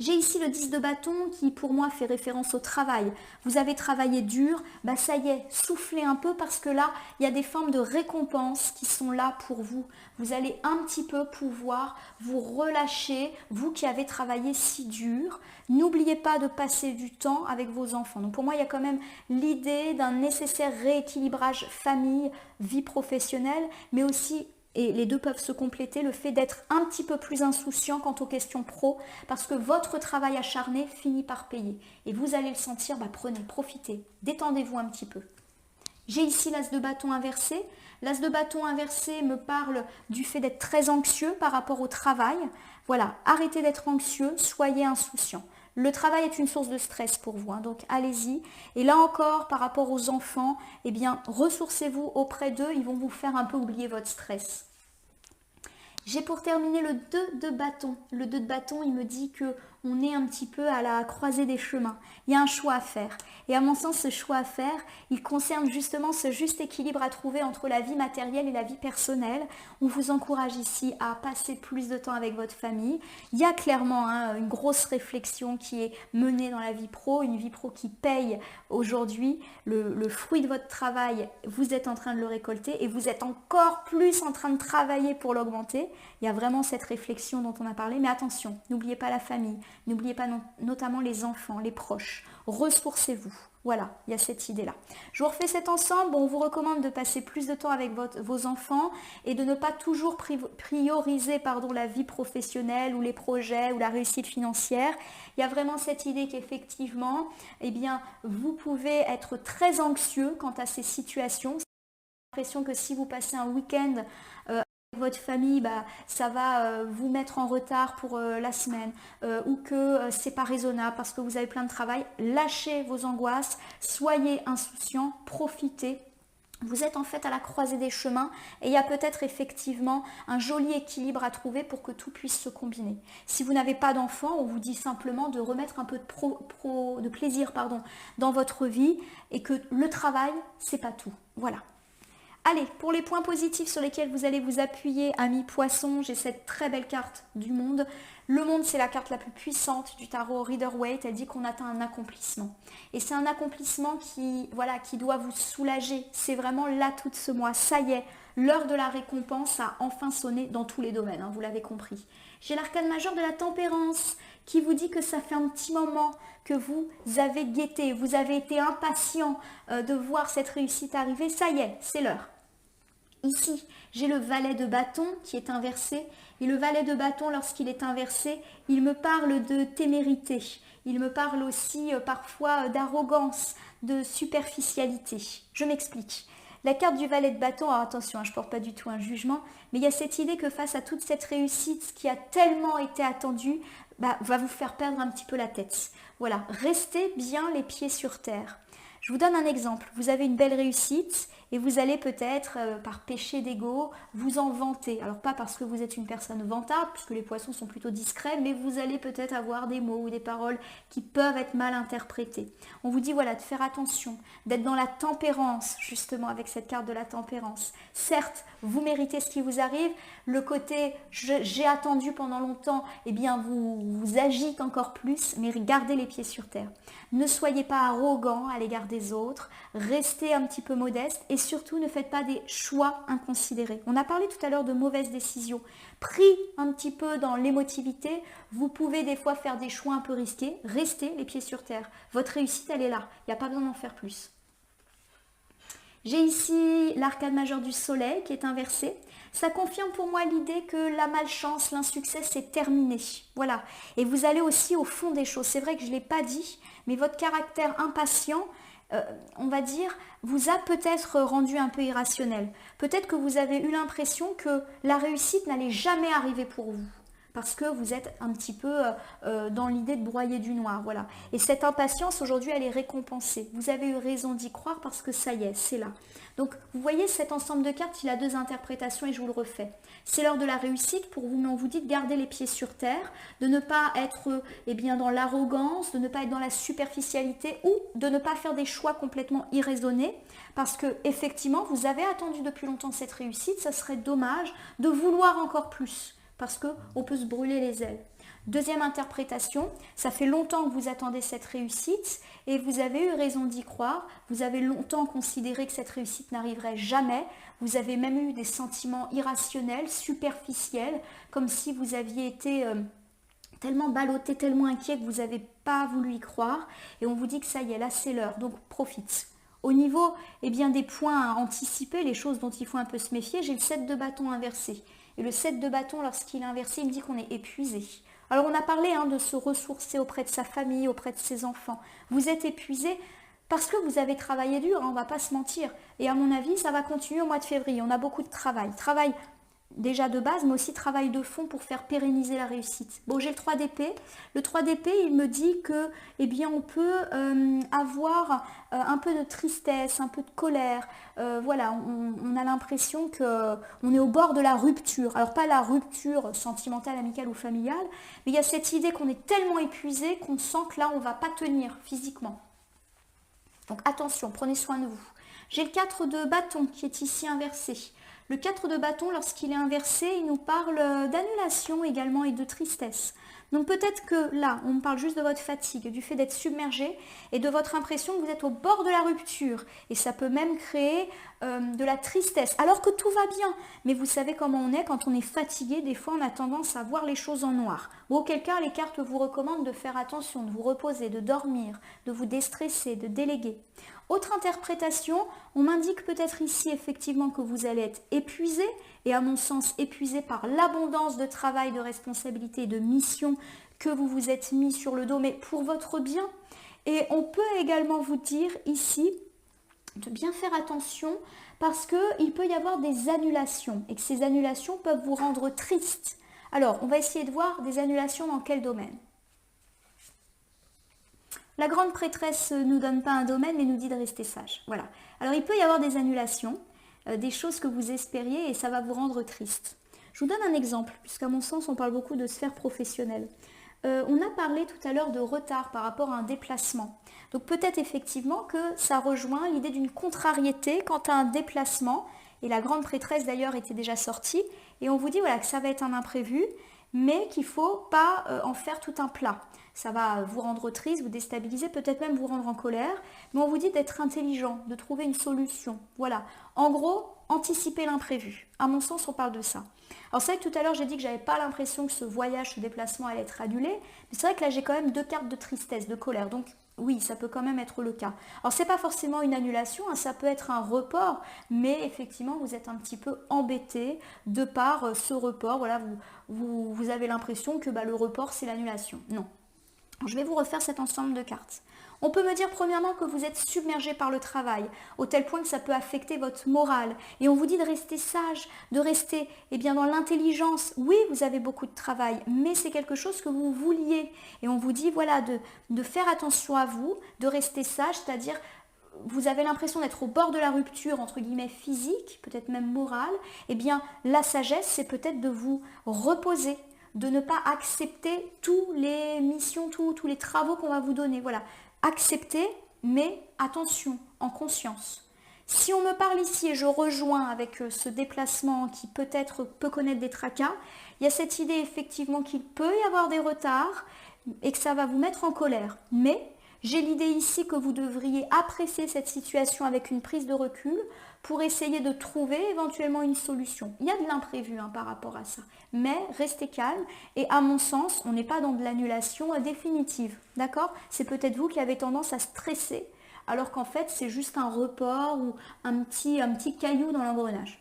J'ai ici le 10 de bâton qui pour moi fait référence au travail. Vous avez travaillé dur, ça y est, soufflez un peu parce que là, il y a des formes de récompenses qui sont là pour vous. Vous allez un petit peu pouvoir vous relâcher, vous qui avez travaillé si dur. N'oubliez pas de passer du temps avec vos enfants. Donc pour moi, il y a quand même l'idée d'un nécessaire rééquilibrage famille, vie professionnelle, mais aussi et les deux peuvent se compléter, le fait d'être un petit peu plus insouciant quant aux questions pro, parce que votre travail acharné finit par payer. Et vous allez le sentir, prenez, profitez, détendez-vous un petit peu. J'ai ici l'as de bâton inversé. L'as de bâton inversé me parle du fait d'être très anxieux par rapport au travail. Voilà, arrêtez d'être anxieux, soyez insouciant. Le travail est une source de stress pour vous, donc allez-y. Et là encore, par rapport aux enfants, ressourcez-vous auprès d'eux, ils vont vous faire un peu oublier votre stress. J'ai pour terminer le 2 de bâton. Le 2 de bâton, il me dit que on est un petit peu à la croisée des chemins. Il y a un choix à faire. Et à mon sens, ce choix à faire, il concerne justement ce juste équilibre à trouver entre la vie matérielle et la vie personnelle. On vous encourage ici à passer plus de temps avec votre famille. Il y a clairement une grosse réflexion qui est menée dans la vie pro, une vie pro qui paye aujourd'hui. Le fruit de votre travail, vous êtes en train de le récolter et vous êtes encore plus en train de travailler pour l'augmenter. Il y a vraiment cette réflexion dont on a parlé. Mais attention, n'oubliez pas la famille. N'oubliez pas notamment les enfants, les proches. Ressourcez-vous. Voilà, il y a cette idée-là. Je vous refais cet ensemble. On vous recommande de passer plus de temps avec vos enfants et de ne pas toujours prioriser la vie professionnelle ou les projets ou la réussite financière. Il y a vraiment cette idée qu'effectivement, vous pouvez être très anxieux quant à ces situations. J'ai l'impression que si vous passez un week-end votre famille, ça va vous mettre en retard pour la semaine ou que c'est pas raisonnable parce que vous avez plein de travail, lâchez vos angoisses, soyez insouciants, profitez. Vous êtes en fait à la croisée des chemins et il y a peut-être effectivement un joli équilibre à trouver pour que tout puisse se combiner. Si vous n'avez pas d'enfant, on vous dit simplement de remettre un peu de plaisir dans votre vie et que le travail, c'est pas tout. Voilà. Allez, pour les points positifs sur lesquels vous allez vous appuyer, amis poissons, j'ai cette très belle carte du monde. Le monde, c'est la carte la plus puissante du tarot Rider-Waite. Elle dit qu'on atteint un accomplissement. Et c'est un accomplissement qui doit vous soulager. C'est vraiment l'atout de ce mois. Ça y est, l'heure de la récompense a enfin sonné dans tous les domaines, vous l'avez compris. J'ai l'arcane majeur de la tempérance qui vous dit que ça fait un petit moment que vous avez guetté, vous avez été impatient de voir cette réussite arriver. Ça y est, c'est l'heure. Ici, j'ai le valet de bâton qui est inversé. Et le valet de bâton, lorsqu'il est inversé, il me parle de témérité. Il me parle aussi parfois d'arrogance, de superficialité. Je m'explique. La carte du valet de bâton, alors attention, je ne porte pas du tout un jugement, mais il y a cette idée que face à toute cette réussite qui a tellement été attendue, va vous faire perdre un petit peu la tête. Voilà, restez bien les pieds sur terre. Je vous donne un exemple. Vous avez une belle réussite et vous allez peut-être, par péché d'ego, vous en vanter. Alors pas parce que vous êtes une personne vantable, puisque les poissons sont plutôt discrets, mais vous allez peut-être avoir des mots ou des paroles qui peuvent être mal interprétées. On vous dit voilà, de faire attention, d'être dans la tempérance, justement avec cette carte de la tempérance. Certes, vous méritez ce qui vous arrive. Le côté j'ai attendu pendant longtemps, eh bien vous agite encore plus, mais gardez les pieds sur terre. Ne soyez pas arrogant à l'égard des autres, restez un petit peu modeste et surtout ne faites pas des choix inconsidérés. On a parlé tout à l'heure de mauvaises décisions. Pris un petit peu dans l'émotivité, vous pouvez des fois faire des choix un peu risqués. Restez les pieds sur terre. Votre réussite, elle est là. Il n'y a pas besoin d'en faire plus. J'ai ici l'arcane majeur du soleil qui est inversé. Ça confirme pour moi l'idée que la malchance, l'insuccès, c'est terminé. Voilà. Et vous allez aussi au fond des choses. C'est vrai que je ne l'ai pas dit, mais votre caractère impatient, on va dire, vous a peut-être rendu un peu irrationnel. Peut-être que vous avez eu l'impression que la réussite n'allait jamais arriver pour vous. Parce que vous êtes un petit peu dans l'idée de broyer du noir. Voilà. Et cette impatience, aujourd'hui, elle est récompensée. Vous avez eu raison d'y croire parce que ça y est, c'est là. Donc, vous voyez, cet ensemble de cartes, il a deux interprétations et je vous le refais. C'est l'heure de la réussite pour vous, mais on vous dit de garder les pieds sur terre, de ne pas être dans l'arrogance, de ne pas être dans la superficialité ou de ne pas faire des choix complètement irraisonnés parce que effectivement, vous avez attendu depuis longtemps cette réussite, ça serait dommage de vouloir encore plus. Parce qu'on peut se brûler les ailes. Deuxième interprétation, ça fait longtemps que vous attendez cette réussite et vous avez eu raison d'y croire. Vous avez longtemps considéré que cette réussite n'arriverait jamais. Vous avez même eu des sentiments irrationnels, superficiels, comme si vous aviez été tellement ballotté, tellement inquiet que vous n'avez pas voulu y croire. Et on vous dit que ça y est, là c'est l'heure, donc profite. Au niveau des points à anticiper, les choses dont il faut un peu se méfier, j'ai le 7 de bâton inversé. Et le 7 de bâton, lorsqu'il est inversé, il me dit qu'on est épuisé. Alors on a parlé de se ressourcer auprès de sa famille, auprès de ses enfants. Vous êtes épuisé parce que vous avez travaillé dur, on ne va pas se mentir. Et à mon avis, ça va continuer au mois de février. On a beaucoup de travail. Travail déjà de base, mais aussi travail de fond pour faire pérenniser la réussite. Bon, j'ai le 3 d'épée. Le 3 d'épée, il me dit que, on peut avoir un peu de tristesse, un peu de colère. Voilà, on a l'impression qu'on est au bord de la rupture. Alors, pas la rupture sentimentale, amicale ou familiale, mais il y a cette idée qu'on est tellement épuisé qu'on sent que là, on ne va pas tenir physiquement. Donc, attention, prenez soin de vous. J'ai le 4 de bâton qui est ici inversé. Le 4 de bâton, lorsqu'il est inversé, il nous parle d'annulation également et de tristesse. Donc peut-être que là, on me parle juste de votre fatigue, du fait d'être submergé et de votre impression que vous êtes au bord de la rupture. Et ça peut même créer de la tristesse, alors que tout va bien. Mais vous savez comment on est quand on est fatigué, des fois on a tendance à voir les choses en noir. Ou auquel cas, les cartes vous recommandent de faire attention, de vous reposer, de dormir, de vous déstresser, de déléguer. Autre interprétation, on m'indique peut-être ici effectivement que vous allez être épuisé, et à mon sens épuisé par l'abondance de travail, de responsabilité et de mission que vous vous êtes mis sur le dos, mais pour votre bien. Et on peut également vous dire ici de bien faire attention parce qu'il peut y avoir des annulations et que ces annulations peuvent vous rendre triste. Alors, on va essayer de voir des annulations dans quel domaine. La grande prêtresse ne nous donne pas un domaine, mais nous dit de rester sage. Voilà. Alors, il peut y avoir des annulations, des choses que vous espériez et ça va vous rendre triste. Je vous donne un exemple, puisqu'à mon sens, on parle beaucoup de sphère professionnelle. On a parlé tout à l'heure de retard par rapport à un déplacement. Donc, peut-être effectivement que ça rejoint l'idée d'une contrariété quant à un déplacement. Et la grande prêtresse, d'ailleurs, était déjà sortie. Et on vous dit voilà, que ça va être un imprévu, mais qu'il ne faut pas en faire tout un plat. Ça va vous rendre triste, vous déstabiliser, peut-être même vous rendre en colère. Mais on vous dit d'être intelligent, de trouver une solution. Voilà. En gros, anticiper l'imprévu. À mon sens, on parle de ça. Alors c'est vrai que tout à l'heure, j'ai dit que j'avais pas l'impression que ce voyage, ce déplacement allait être annulé. Mais c'est vrai que là, j'ai quand même 2 cartes de tristesse, de colère. Donc oui, ça peut quand même être le cas. Alors c'est pas forcément une annulation, hein, ça peut être un report. Mais effectivement, vous êtes un petit peu embêté de par ce report. Voilà, vous avez l'impression que le report, c'est l'annulation. Non. Je vais vous refaire cet ensemble de cartes. On peut me dire premièrement que vous êtes submergé par le travail, au tel point que ça peut affecter votre morale. Et on vous dit de rester sage, de rester dans l'intelligence. Oui, vous avez beaucoup de travail, mais c'est quelque chose que vous vouliez. Et on vous dit voilà de faire attention à vous, de rester sage, c'est-à-dire vous avez l'impression d'être au bord de la rupture, entre guillemets, physique, peut-être même morale. La sagesse, c'est peut-être de vous reposer, de ne pas accepter toutes les missions, tous les travaux qu'on va vous donner. Voilà, accepter, mais attention, en conscience. Si on me parle ici, et je rejoins avec ce déplacement qui peut-être peut connaître des tracas, il y a cette idée effectivement qu'il peut y avoir des retards et que ça va vous mettre en colère. Mais j'ai l'idée ici que vous devriez apprécier cette situation avec une prise de recul pour essayer de trouver éventuellement une solution. Il y a de l'imprévu par rapport à ça, mais restez calme et à mon sens, on n'est pas dans de l'annulation définitive, d'accord? C'est peut-être vous qui avez tendance à stresser, alors qu'en fait c'est juste un report ou un petit caillou dans l'engrenage.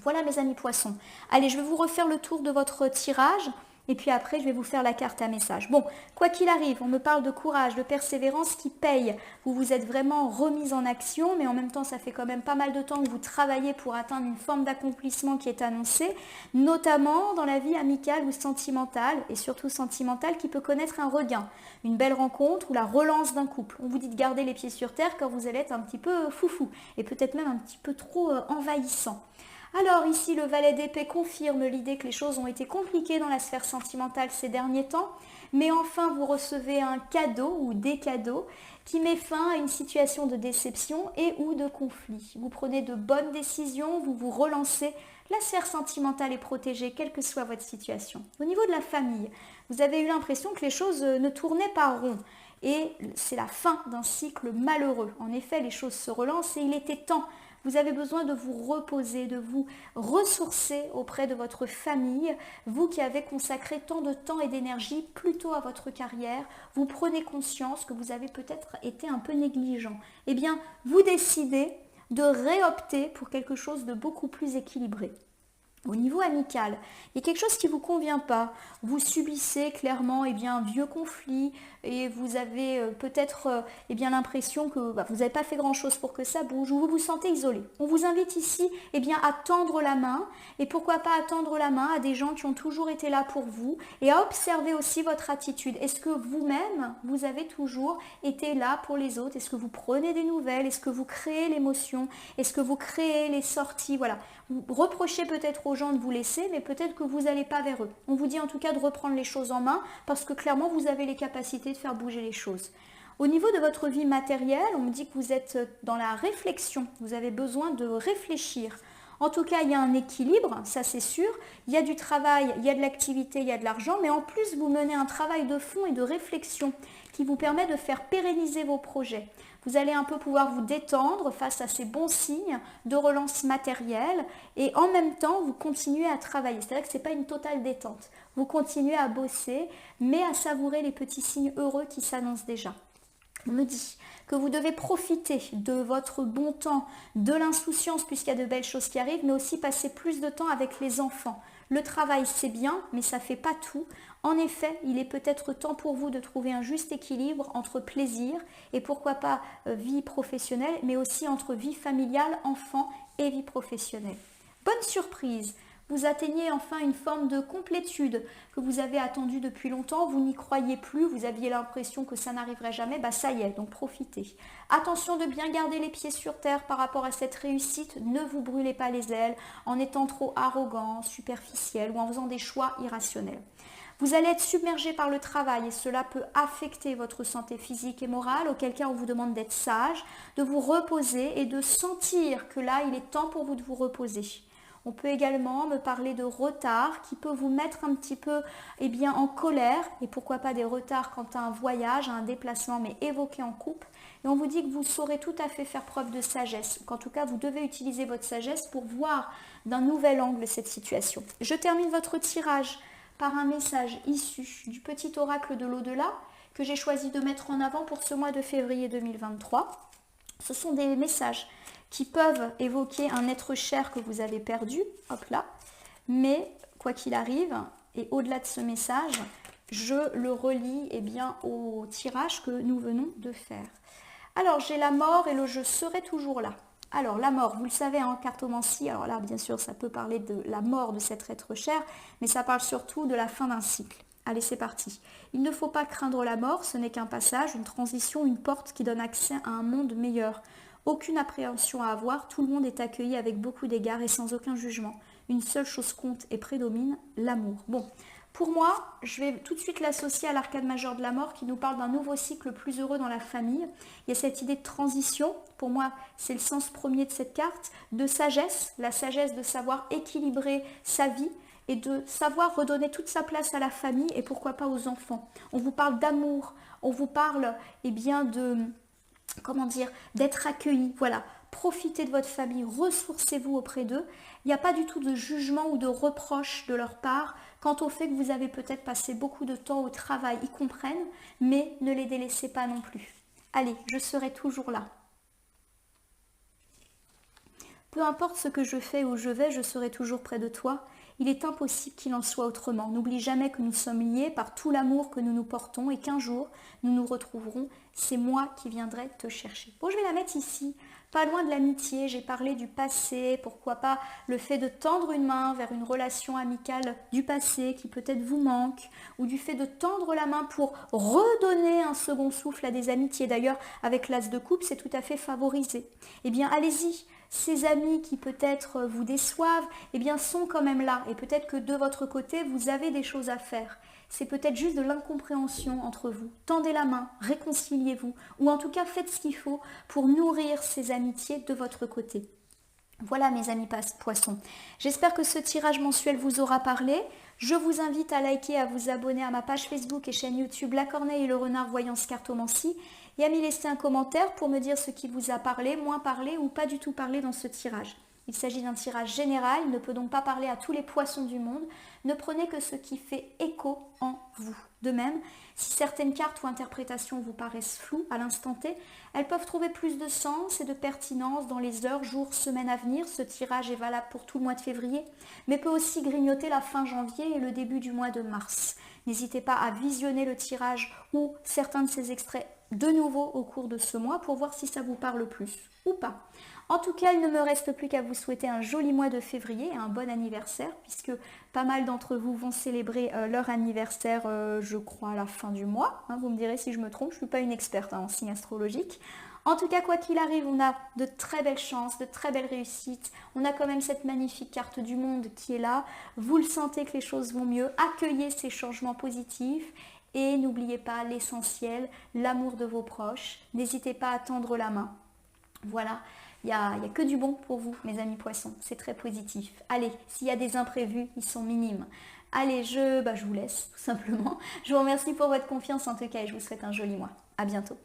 Voilà mes amis poissons. Allez, je vais vous refaire le tour de votre tirage. Et puis après, je vais vous faire la carte à message. Bon, quoi qu'il arrive, on me parle de courage, de persévérance qui paye. Vous vous êtes vraiment remise en action, mais en même temps, ça fait quand même pas mal de temps que vous travaillez pour atteindre une forme d'accomplissement qui est annoncée, notamment dans la vie amicale ou sentimentale, et surtout sentimentale, qui peut connaître un regain, une belle rencontre ou la relance d'un couple. On vous dit de garder les pieds sur terre quand vous allez être un petit peu foufou, et peut-être même un petit peu trop envahissant. Alors ici, le valet d'épée confirme l'idée que les choses ont été compliquées dans la sphère sentimentale ces derniers temps, mais enfin vous recevez un cadeau ou des cadeaux qui met fin à une situation de déception et ou de conflit. Vous prenez de bonnes décisions, vous vous relancez, la sphère sentimentale est protégée quelle que soit votre situation. Au niveau de la famille, vous avez eu l'impression que les choses ne tournaient pas rond. Et c'est la fin d'un cycle malheureux. En effet, les choses se relancent et il était temps. Vous avez besoin de vous reposer, de vous ressourcer auprès de votre famille. Vous qui avez consacré tant de temps et d'énergie plutôt à votre carrière, vous prenez conscience que vous avez peut-être été un peu négligent. Eh bien, vous décidez de réopter pour quelque chose de beaucoup plus équilibré. Au niveau amical, il y a quelque chose qui ne vous convient pas. Vous subissez clairement un vieux conflit et vous avez peut-être l'impression que vous n'avez pas fait grand-chose pour que ça bouge ou vous vous sentez isolé. On vous invite ici à tendre la main et pourquoi pas à tendre la main à des gens qui ont toujours été là pour vous et à observer aussi votre attitude. Est-ce que vous-même, vous avez toujours été là pour les autres? Est-ce que vous prenez des nouvelles? Est-ce que vous créez l'émotion? Est-ce que vous créez les sorties? Voilà. Vous reprochez peut-être aux gens de vous laisser, mais peut-être que vous n'allez pas vers eux. On vous dit en tout cas de reprendre les choses en main parce que clairement vous avez les capacités de faire bouger les choses. Au niveau de votre vie matérielle, on me dit que vous êtes dans la réflexion, vous avez besoin de réfléchir. En tout cas, il y a un équilibre, ça c'est sûr. Il y a du travail, il y a de l'activité, il y a de l'argent, mais en plus vous menez un travail de fond et de réflexion qui vous permet de faire pérenniser vos projets. Vous allez un peu pouvoir vous détendre face à ces bons signes de relance matérielle et en même temps, vous continuez à travailler. C'est-à-dire que ce n'est pas une totale détente. Vous continuez à bosser, mais à savourer les petits signes heureux qui s'annoncent déjà. On me dit que vous devez profiter de votre bon temps, de l'insouciance puisqu'il y a de belles choses qui arrivent, mais aussi passer plus de temps avec les enfants. Le travail, c'est bien, mais ça ne fait pas tout. En effet, il est peut-être temps pour vous de trouver un juste équilibre entre plaisir et pourquoi pas vie professionnelle, mais aussi entre vie familiale, enfant et vie professionnelle. Bonne surprise! Vous atteignez enfin une forme de complétude que vous avez attendue depuis longtemps, vous n'y croyez plus, vous aviez l'impression que ça n'arriverait jamais, ça y est, donc profitez. Attention de bien garder les pieds sur terre par rapport à cette réussite, ne vous brûlez pas les ailes en étant trop arrogant, superficiel ou en faisant des choix irrationnels. Vous allez être submergé par le travail et cela peut affecter votre santé physique et morale, auquel cas on vous demande d'être sage, de vous reposer et de sentir que là il est temps pour vous de vous reposer. On peut également me parler de retard qui peut vous mettre un petit peu en colère, et pourquoi pas des retards quant à un voyage, à un déplacement, mais évoqué en couple. Et on vous dit que vous saurez tout à fait faire preuve de sagesse, qu'en tout cas vous devez utiliser votre sagesse pour voir d'un nouvel angle cette situation. Je termine votre tirage par un message issu du petit oracle de l'au-delà que j'ai choisi de mettre en avant pour ce mois de février 2023. Ce sont des messages qui peuvent évoquer un être cher que vous avez perdu, hop là, mais quoi qu'il arrive, et au-delà de ce message, je le relie au tirage que nous venons de faire. Alors j'ai la mort et le je serai toujours là. Alors la mort, vous le savez en cartomancie, alors là bien sûr ça peut parler de la mort de cet être cher, mais ça parle surtout de la fin d'un cycle. Allez, c'est parti. Il ne faut pas craindre la mort, ce n'est qu'un passage, une transition, une porte qui donne accès à un monde meilleur. Aucune appréhension à avoir, tout le monde est accueilli avec beaucoup d'égards et sans aucun jugement. Une seule chose compte et prédomine, l'amour. Bon, pour moi, je vais tout de suite l'associer à l'arcade majeur de la mort qui nous parle d'un nouveau cycle plus heureux dans la famille. Il y a cette idée de transition, pour moi c'est le sens premier de cette carte, de sagesse, la sagesse de savoir équilibrer sa vie, et de savoir redonner toute sa place à la famille et pourquoi pas aux enfants. On vous parle d'amour, on vous parle d'être accueilli. Voilà, profitez de votre famille, ressourcez-vous auprès d'eux. Il n'y a pas du tout de jugement ou de reproche de leur part quant au fait que vous avez peut-être passé beaucoup de temps au travail. Ils comprennent, mais ne les délaissez pas non plus. Allez, je serai toujours là. Peu importe ce que je fais ou je vais, je serai toujours près de toi. Il est impossible qu'il en soit autrement. N'oublie jamais que nous sommes liés par tout l'amour que nous nous portons et qu'un jour, nous nous retrouverons. C'est moi qui viendrai te chercher. Bon, je vais la mettre ici, pas loin de l'amitié. J'ai parlé du passé, pourquoi pas le fait de tendre une main vers une relation amicale du passé qui peut-être vous manque, ou du fait de tendre la main pour redonner un second souffle à des amitiés. D'ailleurs, avec l'as de coupe, c'est tout à fait favorisé. Eh bien, allez-y. Ces amis qui peut-être vous déçoivent, sont quand même là. Et peut-être que de votre côté, vous avez des choses à faire. C'est peut-être juste de l'incompréhension entre vous. Tendez la main, réconciliez-vous. Ou en tout cas, faites ce qu'il faut pour nourrir ces amitiés de votre côté. Voilà mes amis poissons. J'espère que ce tirage mensuel vous aura parlé. Je vous invite à liker, à vous abonner à ma page Facebook et chaîne YouTube La Corneille et le Renard Voyance Cartomancie et à m'y laisser un commentaire pour me dire ce qui vous a parlé, moins parlé ou pas du tout parlé dans ce tirage. Il s'agit d'un tirage général, il ne peut donc pas parler à tous les poissons du monde. Ne prenez que ce qui fait écho en vous. De même, si certaines cartes ou interprétations vous paraissent floues à l'instant T, elles peuvent trouver plus de sens et de pertinence dans les heures, jours, semaines à venir. Ce tirage est valable pour tout le mois de février, mais peut aussi grignoter la fin janvier et le début du mois de mars. N'hésitez pas à visionner le tirage ou certains de ces extraits de nouveau au cours de ce mois pour voir si ça vous parle plus ou pas. En tout cas, il ne me reste plus qu'à vous souhaiter un joli mois de février et un bon anniversaire puisque pas mal d'entre vous vont célébrer leur anniversaire, je crois, à la fin du mois. Vous me direz si je me trompe, je ne suis pas une experte en signe astrologique. En tout cas, quoi qu'il arrive, on a de très belles chances, de très belles réussites. On a quand même cette magnifique carte du monde qui est là. Vous le sentez que les choses vont mieux. Accueillez ces changements positifs. Et n'oubliez pas l'essentiel, l'amour de vos proches. N'hésitez pas à tendre la main. Voilà, il n'y a que du bon pour vous, mes amis poissons. C'est très positif. Allez, s'il y a des imprévus, ils sont minimes. Allez, je vous laisse, tout simplement. Je vous remercie pour votre confiance en tout cas et je vous souhaite un joli mois. À bientôt.